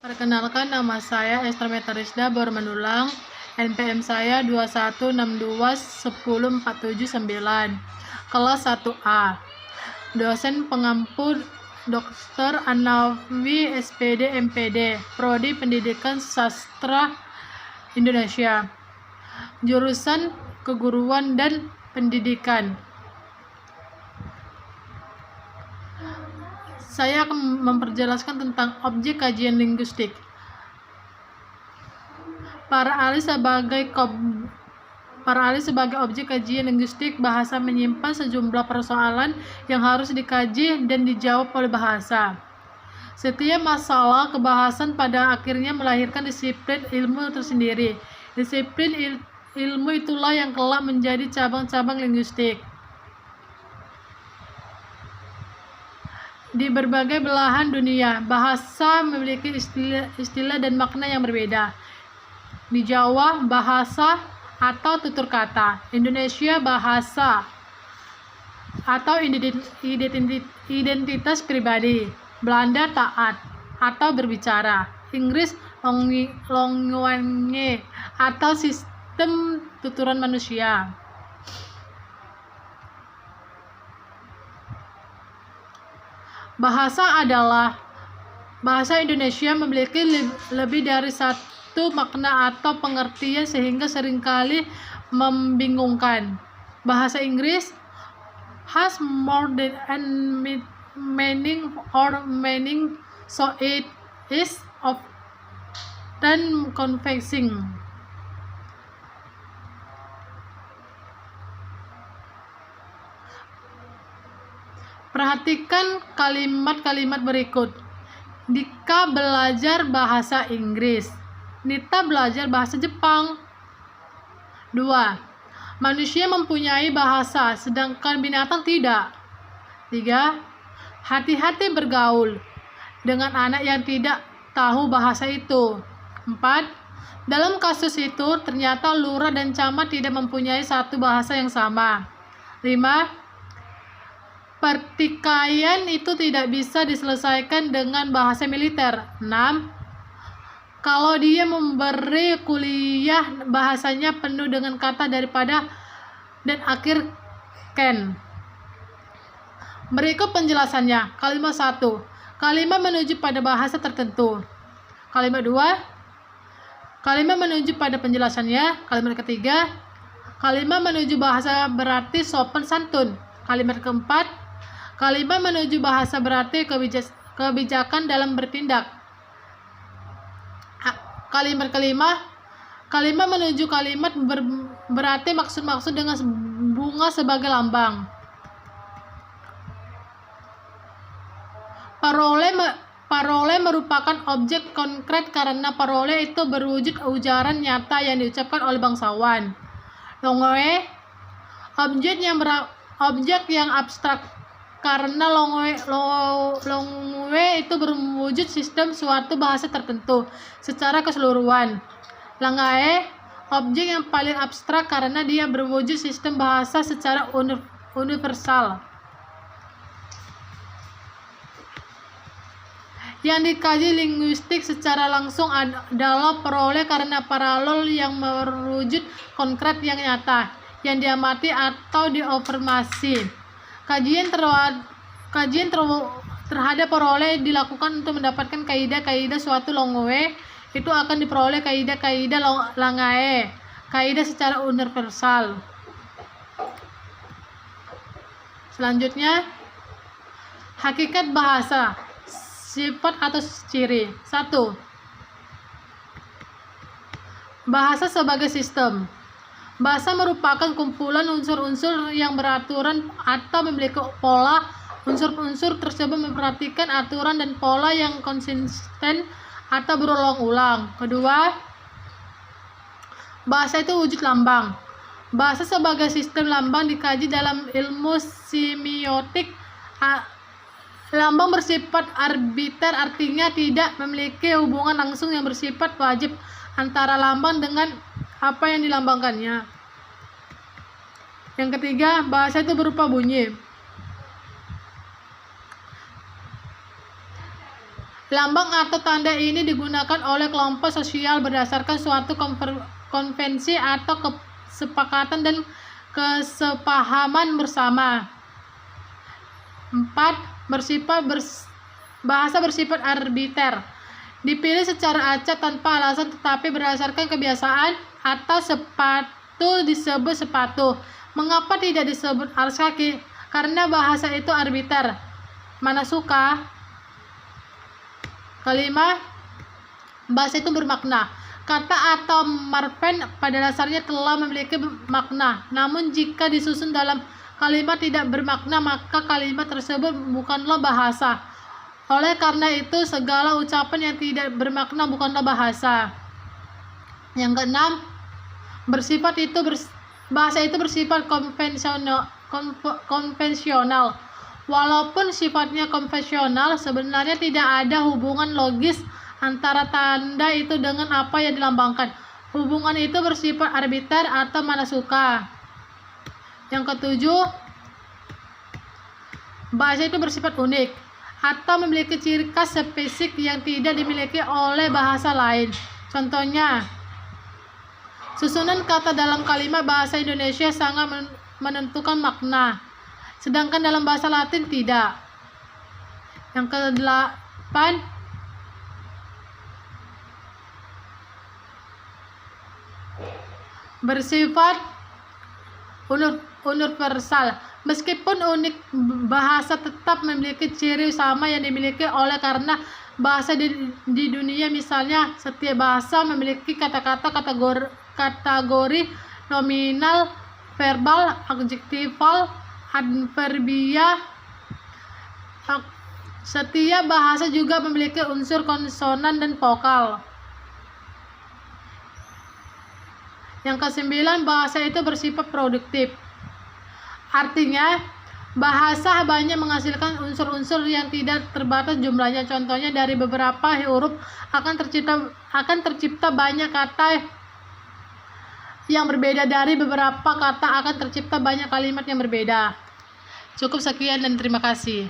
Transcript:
Perkenalkan, nama saya Esther Metarisda Bormanulang. NPM saya 2162104799. Kelas 1A. Dosen pengampu Dr. Anawi SPD MPD, Prodi Pendidikan Sastra Indonesia. Jurusan Keguruan dan Pendidikan. Saya akan memperjelaskan tentang objek kajian linguistik. Para ahli sebagai objek kajian linguistik bahasa menyimpan sejumlah persoalan yang harus dikaji dan dijawab oleh bahasa. Setiap masalah kebahasan pada akhirnya melahirkan disiplin ilmu tersendiri. Disiplin ilmu itulah yang kelak menjadi cabang-cabang linguistik. Di berbagai belahan dunia, bahasa memiliki istilah dan makna yang berbeda. Di Jawa, bahasa atau tutur kata. Indonesia, bahasa atau identitas pribadi. Belanda, taat atau berbicara. Inggris, language atau sistem tuturan manusia. Bahasa Indonesia memiliki lebih dari satu makna atau pengertian sehingga seringkali membingungkan. Bahasa Inggris has more than meaning or meaning, so it is often confusing. Perhatikan kalimat-kalimat berikut. Dika belajar bahasa Inggris. Nita belajar bahasa Jepang. 2. Manusia mempunyai bahasa, sedangkan binatang tidak. 3. Hati-hati bergaul dengan anak yang tidak tahu bahasa itu. 4. Dalam kasus itu, ternyata lurah dan camat tidak mempunyai satu bahasa yang sama. 5. Pertikaian itu tidak bisa diselesaikan dengan bahasa militer. 6. Kalau dia memberi kuliah, bahasanya penuh dengan kata daripada dan akhir ken. Berikut penjelasannya. Kalimat 1. Kalimat menuju pada bahasa tertentu. Kalimat 2. Kalimat menuju pada penjelasannya. Kalimat ketiga. Kalimat menuju bahasa berarti sopan santun. Kalimat keempat. Kalimat menuju bahasa berarti kebijakan dalam bertindak. Kalimat kelima. Kalimat menuju kalimat berarti maksud-maksud dengan bunga sebagai lambang. Parole merupakan objek konkret karena parole itu berwujud ujaran nyata yang diucapkan oleh bangsawan. Langue, objek yang abstrak karena langue itu berwujud sistem suatu bahasa tertentu secara keseluruhan. Langae, objek yang paling abstrak karena dia berwujud sistem bahasa secara universal. Yang dikaji linguistik secara langsung adalah parole karena paralel yang berwujud konkret yang nyata, yang diamati atau diobservasi. Kajian terhadap parole dilakukan untuk mendapatkan kaidah-kaidah suatu langue. Itu akan diperoleh kaidah-kaidah langae, kaidah secara universal. Selanjutnya, hakikat bahasa, sifat atau ciri. 1. Bahasa sebagai sistem. Bahasa merupakan kumpulan unsur-unsur yang beraturan atau memiliki pola. Unsur-unsur tersebut memperhatikan aturan dan pola yang konsisten atau berulang-ulang. Kedua, bahasa itu wujud lambang. Bahasa sebagai sistem lambang dikaji dalam ilmu semiotik. Lambang bersifat arbiter, artinya tidak memiliki hubungan langsung yang bersifat wajib antara lambang dengan apa yang dilambangkannya. Yang ketiga, bahasa itu berupa bunyi. Lambang atau tanda ini digunakan oleh kelompok sosial berdasarkan suatu konvensi atau kesepakatan dan kesepahaman bersama. 4. Bahasa bersifat arbiter. Dipilih secara acak tanpa alasan tetapi berdasarkan kebiasaan. Atau sepatu disebut sepatu. Mengapa tidak disebut alas kaki? Karena bahasa itu arbiter. Mana suka? 5. Bahasa itu bermakna. Kata atau marpen pada dasarnya telah memiliki makna. Namun jika disusun dalam kalimat tidak bermakna, maka kalimat tersebut bukanlah bahasa. Oleh karena itu, segala ucapan yang tidak bermakna bukanlah bahasa. Yang ke-6, bahasa itu bersifat konvensional. Walaupun sifatnya konvensional, sebenarnya tidak ada hubungan logis antara tanda itu dengan apa yang dilambangkan. Hubungan itu bersifat arbiter atau mana suka. Yang ke-7, bahasa itu bersifat unik atau memiliki ciri khas spesifik yang tidak dimiliki oleh bahasa lain. Contohnya, susunan kata dalam kalimat bahasa Indonesia sangat menentukan makna, sedangkan dalam bahasa Latin tidak. Yang ke-8, bersifat universal. Meskipun unik, bahasa tetap memiliki ciri sama yang dimiliki oleh karena bahasa di dunia. Misalnya, setiap bahasa memiliki kata-kata kategori nominal, verbal, adjektival, adverbia. Setiap bahasa juga memiliki unsur konsonan dan vokal. Yang ke-9, bahasa itu bersifat produktif. Artinya, bahasa banyak menghasilkan unsur-unsur yang tidak terbatas jumlahnya. Contohnya, dari beberapa huruf akan tercipta banyak kata yang berbeda. Dari beberapa kata akan tercipta banyak kalimat yang berbeda. Cukup sekian dan terima kasih.